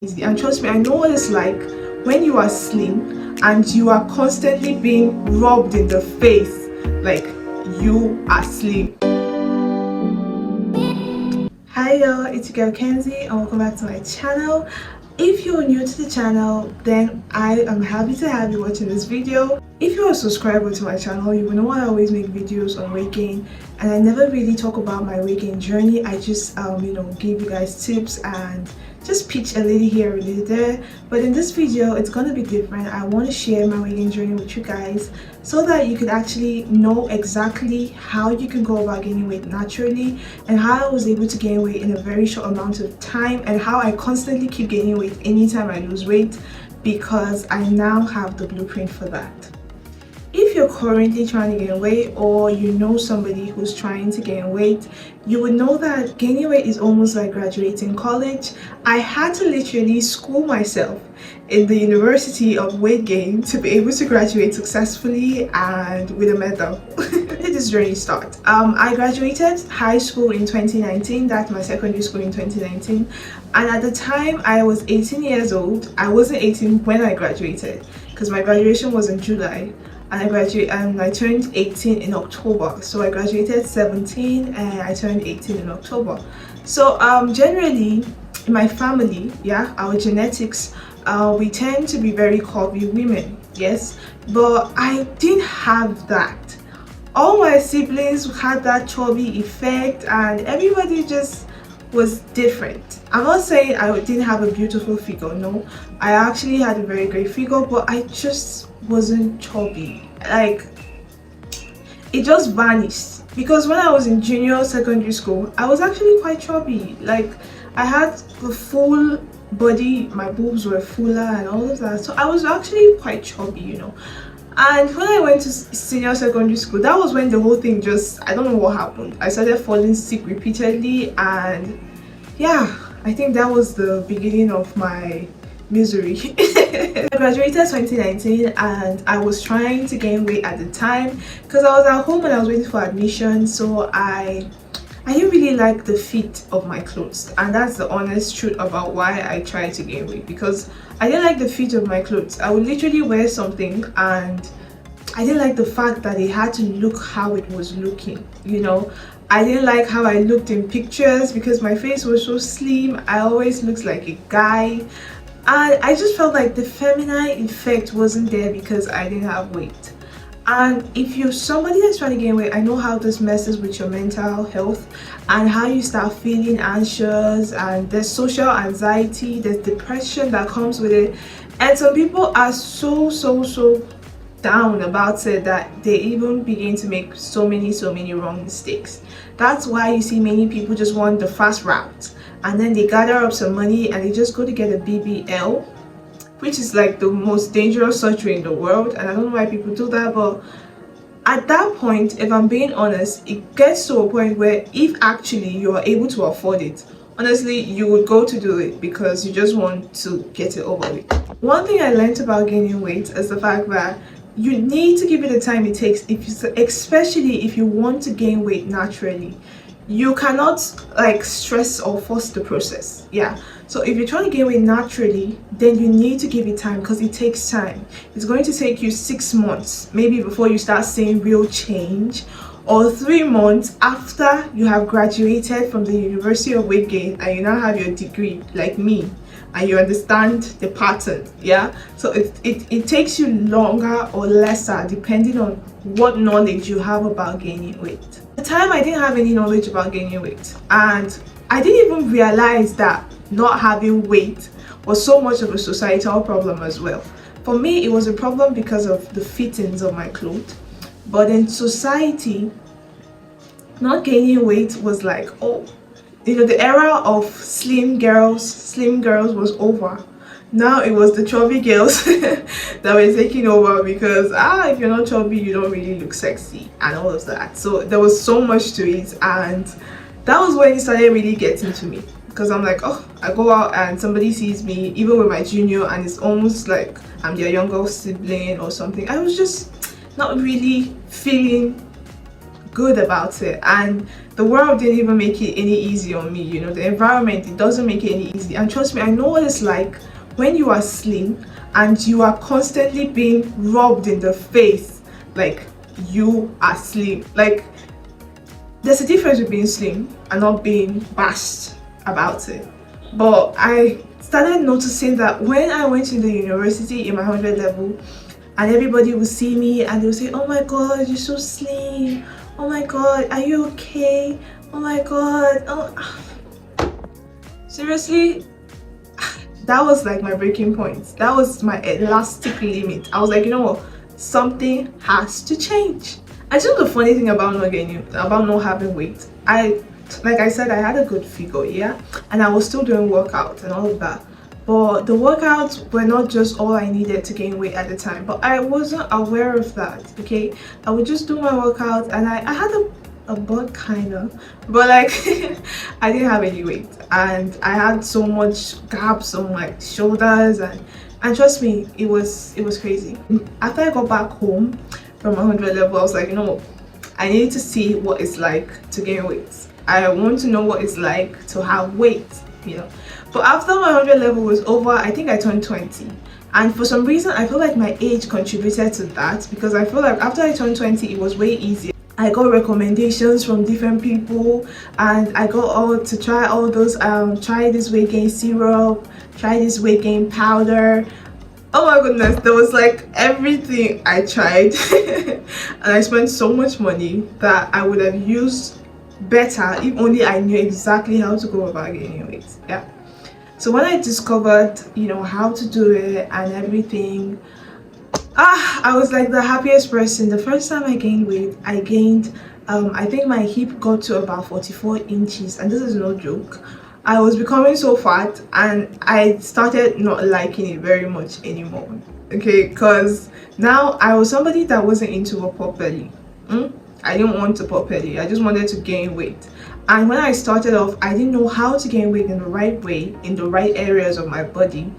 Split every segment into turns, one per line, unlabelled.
easy. And trust me, I know what it's like when you are slim and you are constantly being rubbed in the face like you are slim. Hi y'all, it's your girl Kenzie and welcome back to my channel. If you're new to the channel, then I am happy to have you watching this video. If you're a subscriber to my channel, you will know I always make videos on weight gain, and I never really talk about my weight gain journey. I just give you guys tips and just pitch a little here, a little there. But in this video, it's gonna be different. I want to share my weight gain journey with you guys so that you could actually know exactly how you can go about gaining weight naturally, and how I was able to gain weight in a very short amount of time, and how I constantly keep gaining weight anytime I lose weight, because I now have the blueprint for that. If you're currently trying to gain weight, or you know somebody who's trying to gain weight, you would know that gaining weight is almost like graduating college. I had to literally school myself in the University of Weight Gain to be able to graduate successfully and with a medal. Where did this journey start? I graduated high school in 2019. That's my secondary school in 2019. And at the time, I was 18 years old. I wasn't 18 when I graduated because my graduation was in July. And I turned 18 in October. So I graduated 17 and I turned 18 in October. So generally in my family, yeah, our genetics, we tend to be very curvy women, yes, but I didn't have that. All my siblings had that chubby effect and everybody just was different. I'm not saying I didn't have a beautiful figure, no, I actually had a very great figure, but I just wasn't chubby. Like, it just vanished, because when I was in junior secondary school, I was actually quite chubby. Like, I had the full body, my boobs were fuller and all of that, so I was actually quite chubby, you know. And when I went to senior secondary school, that was when the whole thing just, I don't know what happened. I started falling sick repeatedly, and yeah, I think that was the beginning of my misery. I graduated 2019 and I was trying to gain weight at the time because I was at home and I was waiting for admission, so I didn't really like the fit of my clothes, and that's the honest truth about why I tried to gain weight, because I didn't like the fit of my clothes. I would literally wear something and I didn't like the fact that it had to look how it was looking, you know. I didn't like how I looked in pictures because my face was so slim. I always looked like a guy, and I just felt like the feminine effect wasn't there because I didn't have weight. And if you're somebody that's trying to gain weight, I know how this messes with your mental health and how you start feeling anxious, and there's social anxiety, there's depression that comes with it, and some people are so down about it that they even begin to make so many wrong mistakes. That's why you see many people just want the fast route, and then they gather up some money and they just go to get a BBL, which is like the most dangerous surgery in the world, and I don't know why people do that. But at that point, if I'm being honest, it gets to a point where if actually you are able to afford it, honestly, you would go to do it because you just want to get it over with. One thing I learned about gaining weight is the fact that you need to give it the time it takes, especially if you want to gain weight naturally. You cannot like stress or force the process. Yeah, so if you're trying to gain weight naturally, then you need to give it time, because it takes time. It's going to take you 6 months maybe before you start seeing real change, or 3 months after you have graduated from the University of Weight Gain and you now have your degree like me and you understand the pattern. Yeah, so it takes you longer or lesser depending on what knowledge you have about gaining weight. At the time, I didn't have any knowledge about gaining weight, and I didn't even realize that not having weight was so much of a societal problem as well. For me, it was a problem because of the fittings of my clothes, but in society, not gaining weight was like, oh, you know, the era of slim girls was over. Now it was the chubby girls that were taking over, because if you're not chubby, you don't really look sexy and all of that. So there was so much to it, and that was when it started really getting to me, because I'm like, oh, I go out and somebody sees me, even with my junior, and it's almost like I'm their younger sibling or something. I was just not really feeling good about it, and the world didn't even make it any easy on me. You know, the environment, it doesn't make it any easy. And trust me, I know what it's like when you are slim and you are constantly being rubbed in the face like you are slim. Like, there's a difference with being slim and not being bashed about it. But I started noticing that when I went to the university in my 100 level, and everybody would see me and they would say, oh my god, you're so slim, oh my god, are you okay, oh my god, oh. Seriously, that was like my breaking point. That was my elastic limit. I was like, you know what, something has to change. And you know the funny thing about not having weight, like I said, I had a good figure, yeah, and I was still doing workouts and all of that. But the workouts were not just all I needed to gain weight at the time. But I wasn't aware of that, okay? I would just do my workouts, and I had a butt kind of, but like I didn't have any weight, and I had so much gaps on my shoulders, and trust me, it was crazy. After I got back home from 100 level, I was like, you know, I need to see what it's like to gain weight. I want to know what it's like to have weight, you know. But after my 100 level was over, I think I turned 20, and for some reason I feel like my age contributed to that, because I feel like after I turned 20 it was way easier. I got recommendations from different people, and I got all to try all those try this weight gain syrup, try this weight gain powder. Oh my goodness, there was like everything I tried and I spent so much money that I would have used better if only I knew exactly how to go about gaining weight. Yeah. So when I discovered, you know, how to do it and everything, I was like the happiest person. The first time I gained weight, I gained I think my hip got to about 44 inches, and this is no joke. I was becoming so fat, and I started not liking it very much anymore, okay, because now I was somebody that wasn't into a pot belly. I didn't want to pot belly, I just wanted to gain weight. And when I started off, I didn't know how to gain weight in the right way, in the right areas of my body,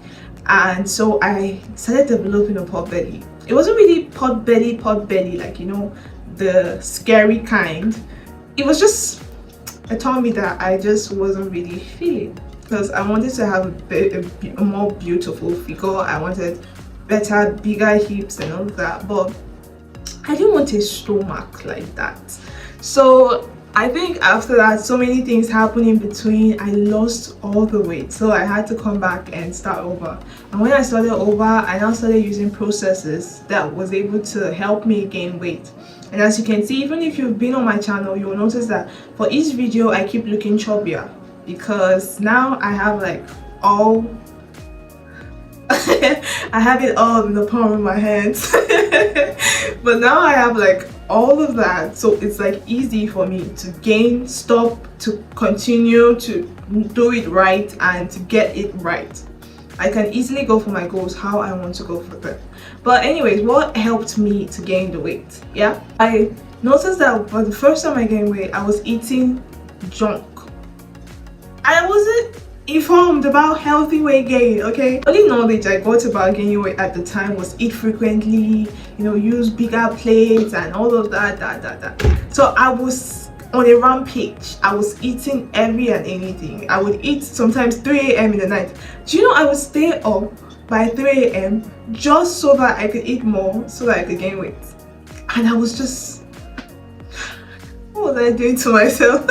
and so I started developing a pot belly. It wasn't really pot belly like, you know, the scary kind. It was just a tummy that I just wasn't really feeling, because I wanted to have a more beautiful figure. I wanted better, bigger hips and all that, but I didn't want a stomach like that. So I think after that, so many things happened in between. I lost all the weight, so I had to come back and start over. And when I started over, I now started using processes that was able to help me gain weight. And as you can see, even if you've been on my channel, you'll notice that for each video I keep looking chubbier, because now I have like all I have it all in the palm of my hands. But now I have like all of that, so it's like easy for me to gain, stop, to continue to do it right and to get it right. I can easily go for my goals how I want to go for them. But anyways, what helped me to gain the weight? Yeah, I noticed that for the first time I gained weight, I was eating junk. I wasn't informed about healthy weight gain, okay? The only knowledge I got about gaining weight at the time was eat frequently, you know, use bigger plates and all of that. So I was on a rampage. I was eating every and anything. I would eat sometimes 3 a.m. in the night. Do you know I would stay up by 3 a.m. just so that I could eat more, so that I could gain weight? And I was just, what was I doing to myself?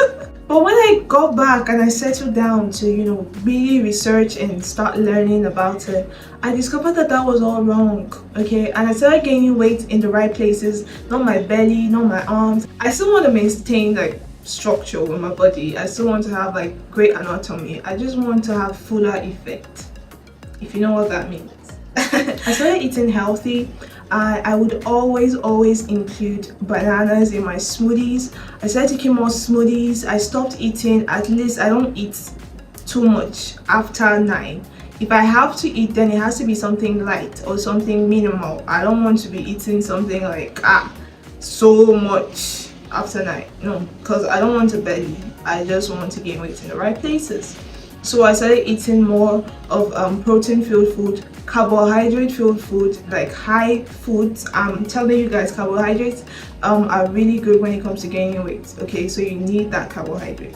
But when I got back and I settled down to, you know, really research and start learning about it, I discovered that that was all wrong, okay? And I started gaining weight in the right places, not my belly, not my arms. I still want to maintain like structure with my body. I still want to have like great anatomy. I just want to have fuller effect, if you know what that means. I started eating healthy. I would always include bananas in my smoothies. I started taking more smoothies. I stopped eating, at least I don't eat too much after 9. If I have to eat, then it has to be something light or something minimal. I don't want to be eating something like so much after 9. No, because I don't want a belly. I just want to gain weight in the right places. So I started eating more of protein filled food, carbohydrate filled food, like high foods. I'm telling you guys, carbohydrates are really good when it comes to gaining weight. Okay, so you need that carbohydrate.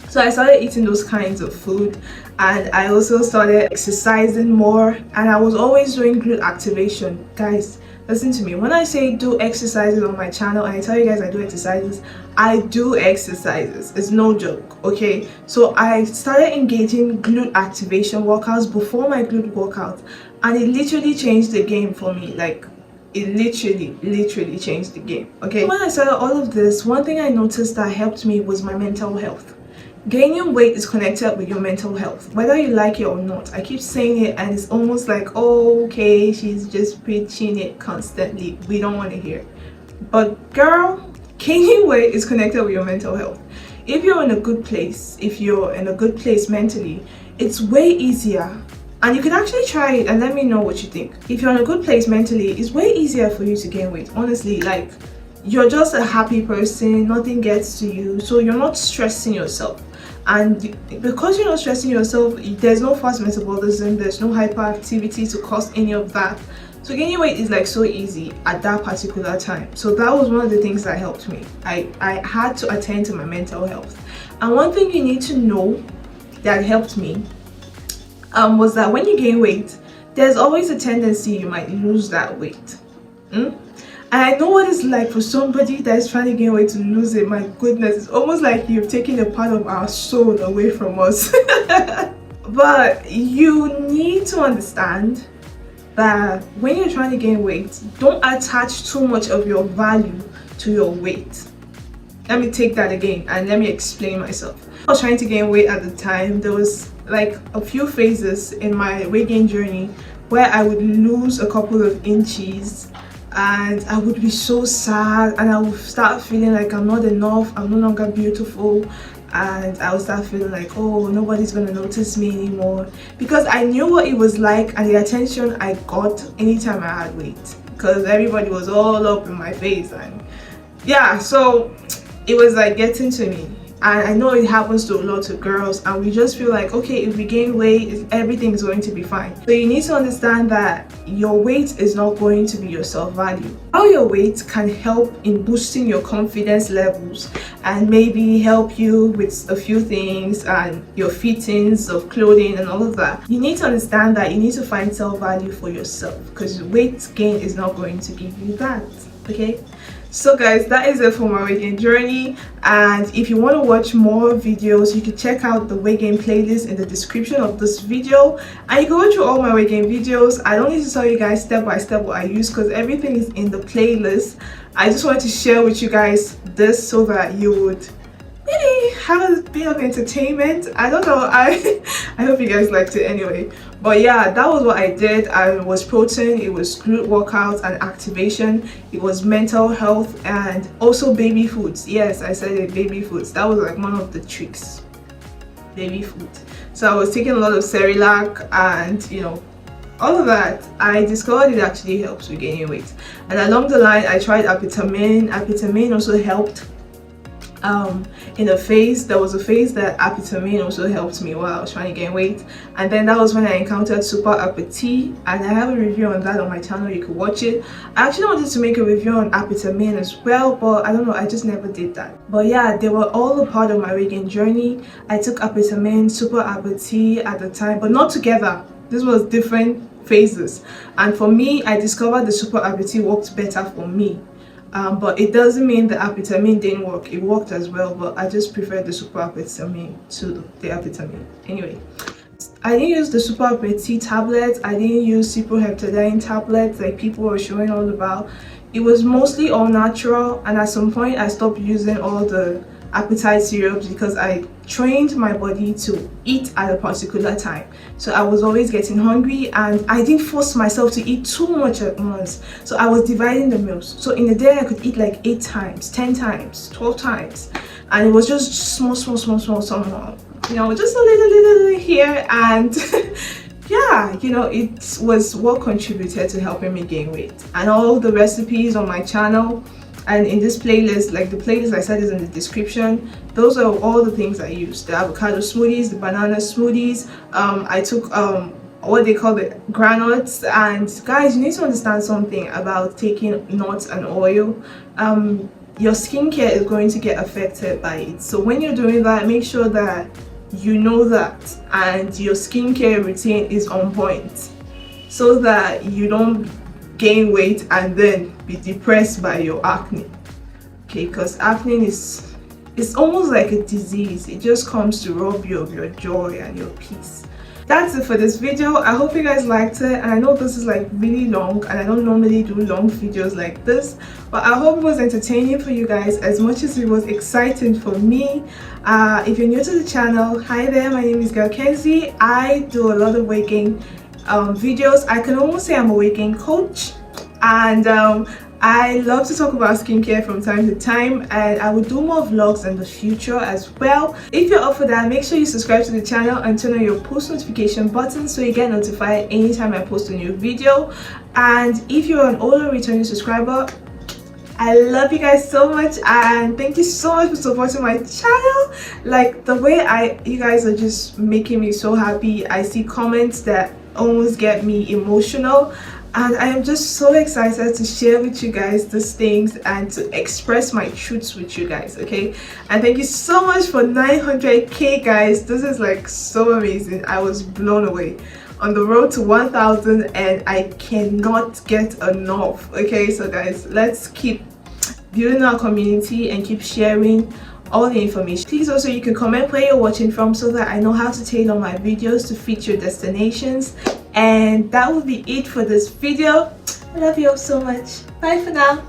So I started eating those kinds of food, and I also started exercising more, and I was always doing glute activation. Guys, listen to me. When I say do exercises on my channel and I tell you guys I do exercises, I do exercises. It's no joke, okay? So I started engaging glute activation workouts before my glute workout, and it literally changed the game for me. Like, it literally changed the game, okay? When I started all of this, one thing I noticed that helped me was my mental health. Gaining weight is connected with your mental health, whether you like it or not. I keep saying it, and it's almost like, oh, okay, she's just preaching it constantly. We don't want to hear. But girl, gaining weight is connected with your mental health. If you're in a good place, mentally, it's way easier. And you can actually try it and let me know what you think. If you're in a good place mentally, it's way easier for you to gain weight. Honestly, like, you're just a happy person, nothing gets to you, so you're not stressing yourself. And because you're not stressing yourself, there's no fast metabolism, there's no hyperactivity to cause any of that. So gaining weight is like so easy at that particular time. So that was one of the things that helped me. I had to attend to my mental health. And one thing you need to know that helped me was that when you gain weight, there's always a tendency you might lose that weight. And I know what it's like for somebody that's trying to gain weight to lose it. My goodness, it's almost like you've taken a part of our soul away from us. But you need to understand that when you're trying to gain weight, don't attach too much of your value to your weight. Let me take that again and let me explain myself. I was trying to gain weight at the time. There was like a few phases in my weight gain journey where I would lose a couple of inches, and I would be so sad, and I would start feeling like I'm not enough, I'm no longer beautiful, and I would start feeling like, oh, nobody's gonna notice me anymore, because I knew what it was like and the attention I got anytime I had weight, because everybody was all up in my face. And yeah, so it was like getting to me. And I know it happens to a lot of girls, and we just feel like, okay, if we gain weight, everything's going to be fine. So you need to understand that your weight is not going to be your self-value. How your weight can help in boosting your confidence levels and maybe help you with a few things and your fittings of clothing and all of that. You need to understand that you need to find self-value for yourself, because weight gain is not going to give you that, okay? So guys, that is it for my weight gain journey, and if you want to watch more videos, you can check out the weight gain playlist in the description of this video, and you can go through all my weight gain videos. I don't need to tell you guys step by step what I use, because everything is in the playlist. I just wanted to share with you guys this so that you would maybe have a bit of entertainment. I don't know, I hope you guys liked it anyway. But yeah, that was what I did. I was protein, it was glute workouts and activation, it was mental health, and also baby foods. Yes, I said it, baby foods. That was like one of the tricks, baby food. So I was taking a lot of Cerelac and, you know, all of that. I discovered it actually helps with gaining weight. And along the line, I tried apitamin. Apitamin also helped. In a phase, there was a phase that apitamin also helped me while I was trying to gain weight, and then that was when I encountered super appetit, and I have a review on that on my channel. You could watch it. I actually wanted to make a review on apitamin as well, but I don't know, I just never did that. But yeah, they were all a part of my weight gain journey. I took apitamin, super appetit at the time, but not together. This was different phases, and for me, I discovered the super appetit worked better for me. But it doesn't mean the apitamin didn't work. It worked as well, but I just preferred the super apitamin to the apitamin. Anyway, I didn't use the super appetit tablets. I didn't use cyproheptadine tablets like people were showing all about. It was mostly all natural, and at some point I stopped using all the appetite syrups because I trained my body to eat at a particular time. So I was always getting hungry, and I didn't force myself to eat too much at once. So I was dividing the meals. So in a day I could eat like 8 times, 10 times, 12 times. And it was just small, you know, just a little here. And yeah, you know, it was what contributed to helping me gain weight. And all the recipes on my channel, and in this playlist, like the playlist I said is in the description, those are all the things I use: the avocado smoothies, the banana smoothies. I took what they call the granules. And guys, you need to understand something about taking nuts and oil. Your skincare is going to get affected by it, so when you're doing that, make sure that you know that and your skincare routine is on point, so that you don't gain weight and then be depressed by your acne. Okay, because acne is, it's almost like a disease. It just comes to rob you of your joy and your peace. That's it for this video. I hope you guys liked it, and I know this is like really long and I don't normally do long videos like this, but I hope it was entertaining for you guys as much as it was exciting for me. If you're new to the channel, hi there, my name is Girl Kenzie. I do a lot of weight gain videos. I can almost say I'm a weight gain coach, and I love to talk about skincare from time to time, and I will do more vlogs in the future as well. If you're up for that, make sure you subscribe to the channel and turn on your post notification button so you get notified anytime I post a new video. And if you're an older returning subscriber, I love you guys so much, and thank you so much for supporting my channel. Like, the way you guys are just making me so happy. I see comments that almost get me emotional, and I am just so excited to share with you guys these things and to express my truths with you guys. Okay, and thank you so much for 900k guys. This is like so amazing. I was blown away. On the road to 1000, and I cannot get enough. Okay, so guys, let's keep building our community and keep sharing all the information. Please also, you can comment where you're watching from so that I know how to tailor my videos to fit your destinations. And that will be it for this video. I love you all so much. Bye for now.